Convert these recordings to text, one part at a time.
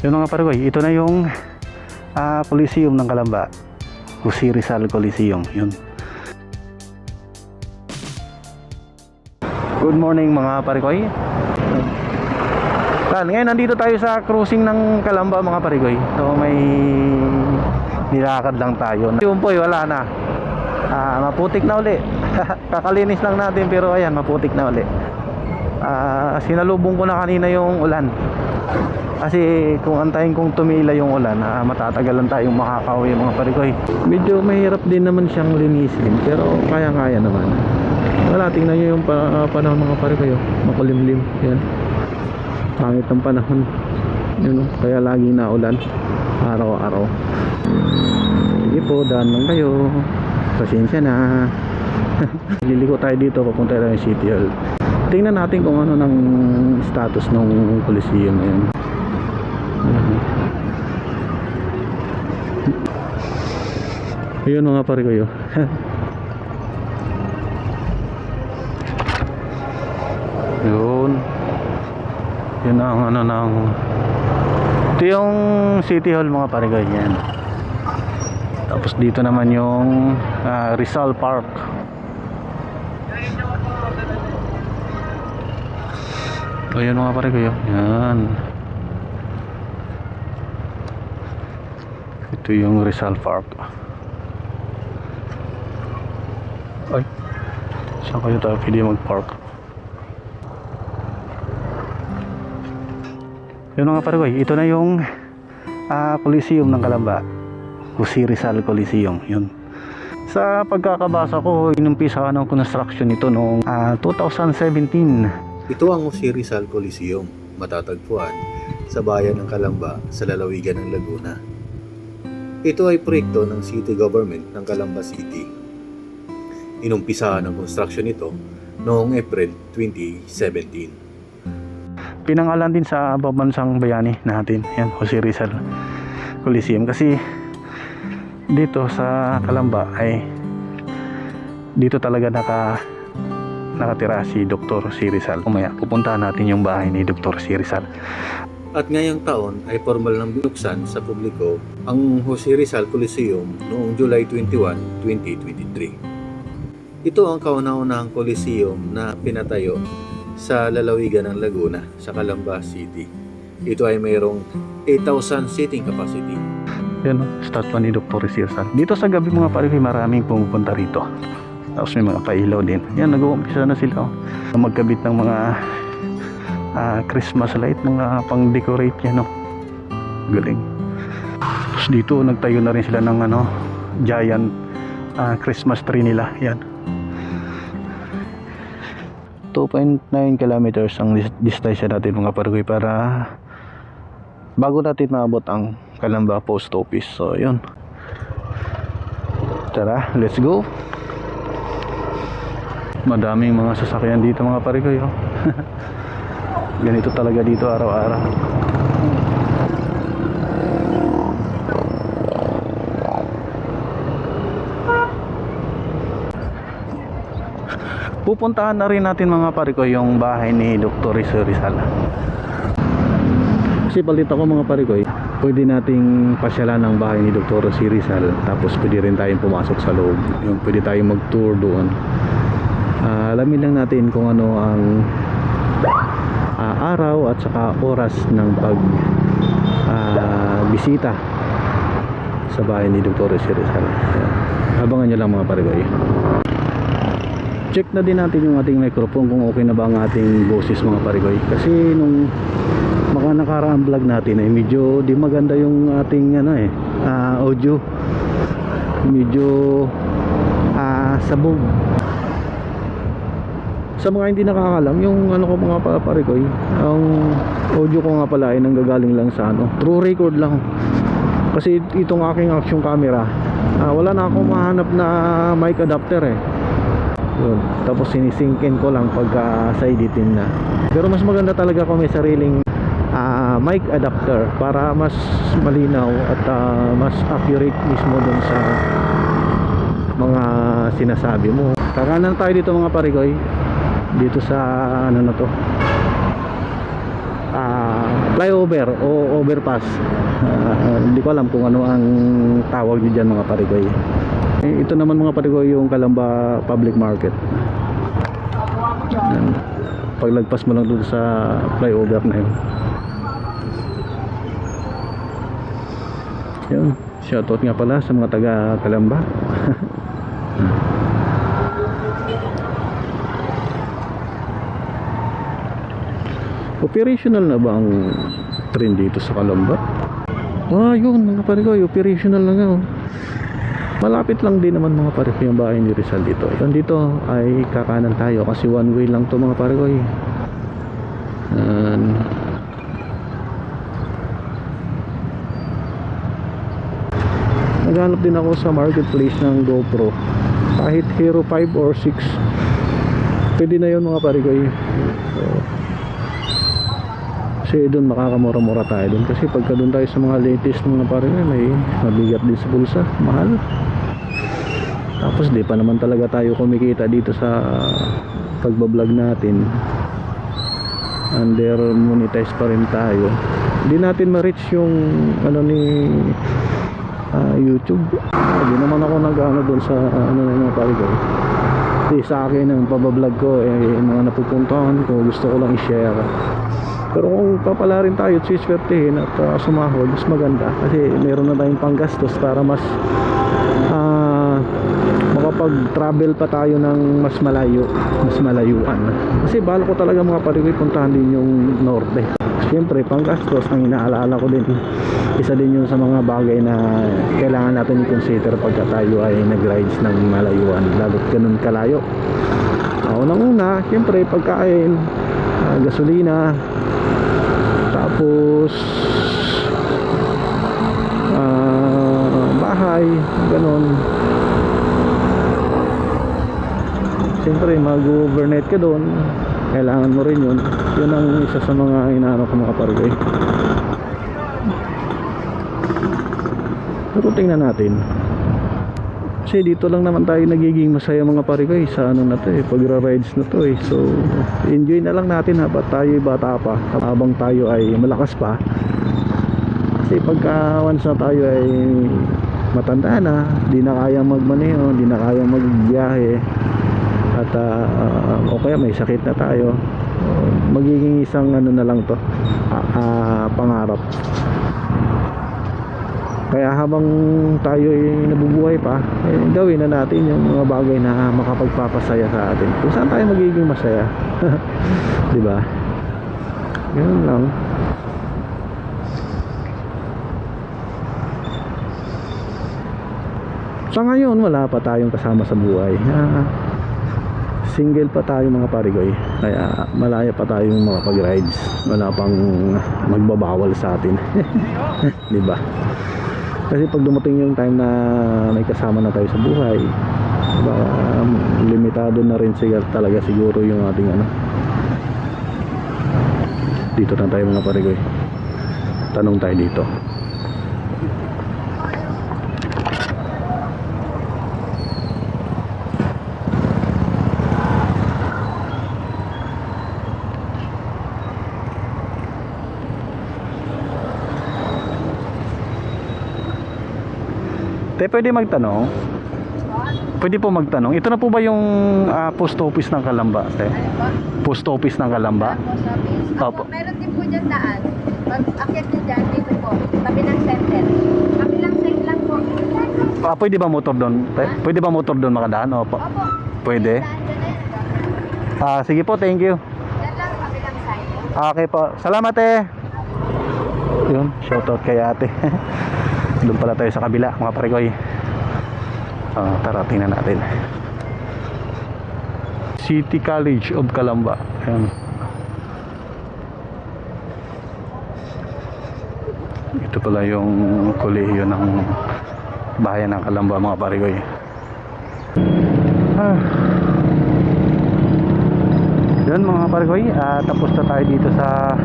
Yun mga pare ko, ito na yung Coliseum ng Calamba, Jose Rizal Coliseum. Yun. Good morning mga pare ko. Ngayon nandito tayo sa cruising ng Calamba mga pare ko. So may nilakad lang tayo. Yung po wala na. Maputik na uli. Kakalinis lang natin pero ayan, maputik na uli. Sinalubong ko na kanina yung ulan. Kasi kung antayin kong tumila yung ulan, matatagalan tayong makakauwi mga pare ko. Medyo mahirap din naman siyang linisin pero kaya-kaya naman. Wala, tingnan nyo yung panahon mga pare ko. Makulimlim. Yan. Pangit ng panahon. Yun, kaya lagi na ulan araw-araw. Sige po, daan lang kayo. Pasensya na. Liliko tayo dito, papunta tayo ng City Hall. Tingnan natin kung ano ng status ng Coliseum ngayon. Ayun mga pare ko. Yun. Yun ang ano ng, ito yung City Hall mga pare ko. Yan. Tapos dito naman yung Rizal Park. Ayun mga pare ko. Yan. Ito yung Rizal Park. Ay, saan kayo tayo pwede mag-park? Yun mga pare ko, ito na yung Coliseum ng Calamba, Jose Rizal Coliseum. Yun. Sa pagkakabasa ko, inumpisa ng construction nito noong 2017. Ito ang Jose Rizal Coliseum, matatagpuan sa bayan ng Calamba sa lalawigan ng Laguna. Ito ay proyekto ng City Government ng Calamba City. Inumpisahan ang construction nito noong April 2017. Pinangalan din sa babansang bayani natin, yan, Jose Rizal Coliseum, kasi dito sa Calamba ay dito talaga nakatira si Dr. Jose Rizal. Kumaya pupuntahan natin yung bahay ni Dr. Jose Rizal. At ngayong taon ay formal nang binuksan sa publiko ang Jose Rizal Coliseum noong July 21, 2023. Ito ang kauna-unahang Coliseum na pinatayo sa lalawigan ng Laguna sa Calamba City. Ito ay mayroong 8,000 seating capacity. Yan, statwa ni Dr. Jose Rizal. Dito sa gabi mga pare, maraming pumupunta rito. Tapos may mga pailaw din. Yan, nag-uumpisa na sila magkabit ng mga Christmas light, mga pang-decorate yan, no? Galing. Tapos dito nagtayo na rin sila ng giant Christmas tree nila. Yan. 2.9 kilometers ang distansya natin mga pare, para bago natin maabot ang Calamba Post Office. So yun, tara, let's go. Madaming mga sasakyan dito mga pare ko. Ganito talaga dito araw-araw. Pupuntahan na rin natin mga pare ko yung bahay ni Dr. Jose Rizal. Kasi balita ko mga pare ko, pwede nating pasyalan ang bahay ni Dr. Jose Rizal. Tapos pwede rin tayong pumasok sa loob. Yung pwede tayong mag-tour doon. Alamin lang natin kung ano ang araw at saka oras ng bisita sa bahay ni Dr. Jose Rizal. Abangan nyo lang mga pare ko. Check na din natin yung ating microphone kung okay na ba ang ating boses mga parigoy. Kasi nung nakaraang vlog natin ay medyo di maganda yung ating audio. Medyo sabog. Sa mga hindi nakakalam, yung ko mga parigoy, ang audio ko nga pala ay nanggagaling lang sa true record lang. Kasi itong aking action camera, wala na akong mahanap na mic adapter yun. Tapos sinisingkin ko lang pagka sa editing na. Pero mas maganda talaga kung may sariling mic adapter para mas malinaw at mas accurate mismo dun sa mga sinasabi mo. Kakanan tayo dito mga parigoy, dito sa flyover o overpass. Hindi ko alam kung ano ang tawag niyo dyan mga parigoy. Ito naman mga parigoy yung Calamba Public Market. Yan. Paglagpas mo lang dun sa flyover na yun. Yun, shoutout nga pala sa mga taga Calamba. Operational na ba ang train dito sa Calamba? Yun mga parigoy, operational na nga. Malapit lang din naman mga parigoy yung bahay ni Rizal dito. Yan dito ay kakanan tayo kasi one way lang to mga parigoy. Naghanap din ako sa marketplace ng GoPro. Kahit Hero 5 or 6 pwede na yun mga parigoy. Kasi doon makakamura-mura tayo doon. Kasi pagka doon tayo sa mga latest mga parigoy, may mabigat din sa bulsa, mahal. Tapos di pa naman talaga tayo kumikita dito sa pagbablog natin. Under monetize pa rin tayo. Hindi natin ma-reach yung ano ni YouTube. Hindi naman ako nag-ano doon sa ano na mga parigoy. Kasi sa akin ang pabablog ko mga napupuntahan ko, gusto ko lang i-share. Pero kung papala rin tayo at siswertehin at sumahod, mas maganda kasi meron na tayong panggastos para mas makapag-travel pa tayo ng mas malayo, mas malayuan. Kasi bala ko talaga mga parigoy puntahan din yung norte. Siyempre panggastos ang inaalala ko din, isa din yun sa mga bagay na kailangan natin i-consider pagka tayo ay nag-rides ng malayuan, lalo't ganun kalayo. Unang-una siyempre pagkain, gasolina, tapos bahay, ganun. Siyempre mag-overnight ka doon, kailangan mo rin yun. Yun ang isa sa mga inaano ko mga parigoy. Pero tingnan natin, kasi dito lang naman tayo nagiging masaya mga parigoy sa ano na to pagra-rides na to So enjoy na lang natin habang tayo bata pa, habang tayo ay malakas pa. Kasi pagka once na tayo ay matanda na, di na kayang magmaneho, di na kayang magbiyahe, at o kaya may sakit na tayo, magiging isang ano na lang to, pangarap. Kaya habang tayo ay nabubuhay pa, gawin na natin yung mga bagay na makapagpapasaya sa atin, kung saan tayo magiging masaya. Diba? Ganun lang. Sa ngayon wala pa tayong kasama sa buhay. Single pa tayo mga parigoy, kaya malaya pa tayong mga pag-rides. Wala pang magbabawal sa atin. Diba? Kasi pag dumating yung time na may kasama na tayo sa buhay, diba, limitado na rin talaga siguro yung ating ano. Dito na tayo mga parigoy, tanong tayo dito. Pwede magtanong? Pwede po magtanong. Ito na po ba yung post office ng Calamba? Post office ng Calamba? Post office? Opo. Meron din po dyan daan. Pag akyat nyo dyan, dito po. Tabi ng center. Tabi lang side lang po. Pwede ba motor doon? Pwede ba motor doon makadaan? Opo. Opo. Pwede? Sige po, thank you. Dyan lang, tabi lang side. Okay po. Salamat Yun, shoutout kay ate. Doon pala tayo sa kabila mga parigoy. Tara tingnan natin. City College of Calamba. Ayan. Ito pala yung kolehiyo ng bayan ng Calamba mga parigoy. Yun mga parigoy, tapos na tayo dito sa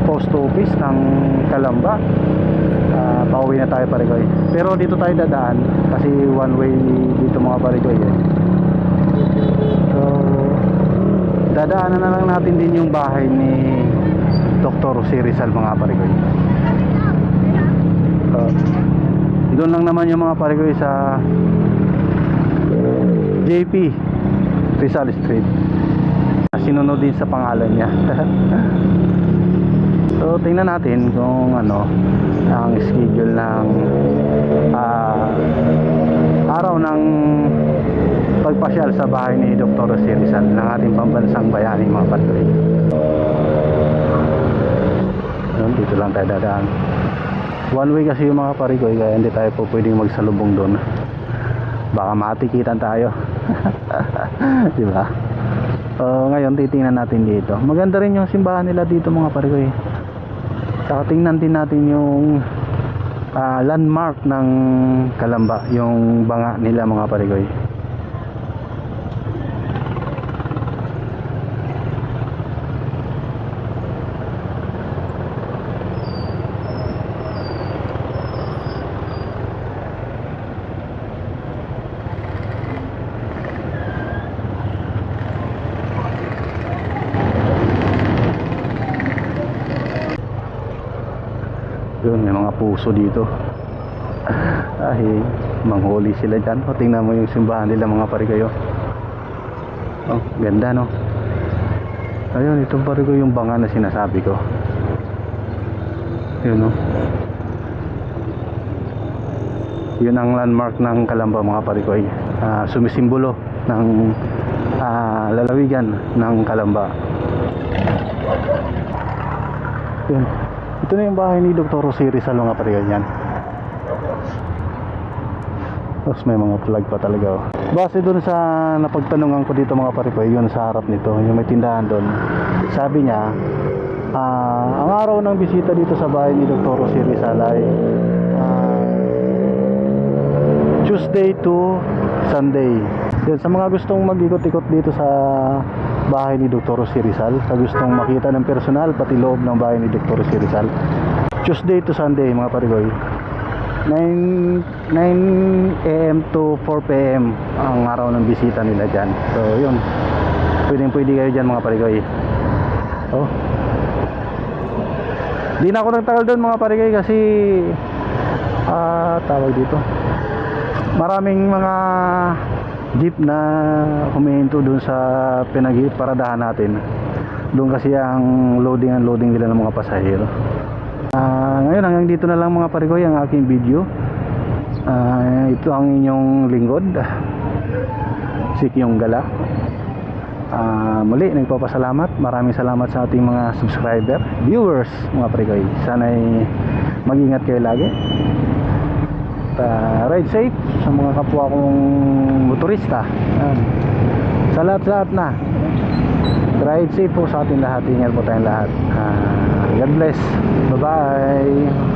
post office ng Calamba. Pauwi na tayo parigoy. Pero dito tayo dadaan kasi one way dito mga parigoy So dadaanan na lang natin din yung bahay ni Dr. Si Rizal mga parigoy. Doon lang naman yung mga parigoy sa JP Rizal Street. Sinunod din sa pangalan niya. So tingnan natin kung ano ang schedule ng araw ng pagpasyal sa bahay ni Dr. Si Rizal ng ating pambansang bayani mga parigoy. Dito lang tayo dadaan. One way kasi yung mga parigoy, kaya hindi tayo po pwedeng magsalubong doon. Baka matikitan tayo. Diba? Ngayon titingnan natin dito. Maganda rin yung simbahan nila dito mga parigoy. Saka tingnan din natin yung landmark ng Calamba, yung banga nila mga parigoy. Yun, may mga puso dito. Ay, manghuli sila dyan. O, tingnan mo yung simbahan nila mga parigoy. Oh, ganda no. Ayun, itong parigoy yung banga na sinasabi ko. Yun no. Yun ang landmark ng Calamba mga parigoy. Sumisimbolo ng lalawigan ng Calamba. Yun. Ito na yung bahay ni Dr. Si Rizal mga parigoy yan. Tapos may mga flag pa talaga. Oh. Base dun sa napagtanungan ko dito mga parigoy, yun sa harap nito, yung may tindahan dun. Sabi niya, ang araw ng bisita dito sa bahay ni Dr. Si Rizal ay Tuesday to Sunday. Yan, sa mga gustong mag-ikot-ikot dito sa bahay ni Dr. Si Rizal, sa gustong makita ng personal pati loob ng bahay ni Dr. Si Rizal, Tuesday to Sunday mga parigoy, 9 AM to 4 PM ang araw ng bisita nila dyan. So yun, pwede kayo dyan mga parigoy. Oh, di na ako nagtagal doon mga parigoy kasi tawag dito, maraming mga jeep na humihinto doon sa pinag-paradahan natin. Doon kasi ang loading nila ng mga pasahero. Ngayon hanggang dito na lang mga parigoy ang aking video. Ito ang inyong lingkod, Sikyong Gala. Muli nagpapasalamat, maraming salamat sa ating mga subscriber, viewers mga parigoy. Sana'y mag-ingat kayo lagi. Ride safe sa mga kapwa kong motorista. Sa lahat na, ride safe po sa ating lahat. Ingat po tayong lahat. God bless. Bye bye.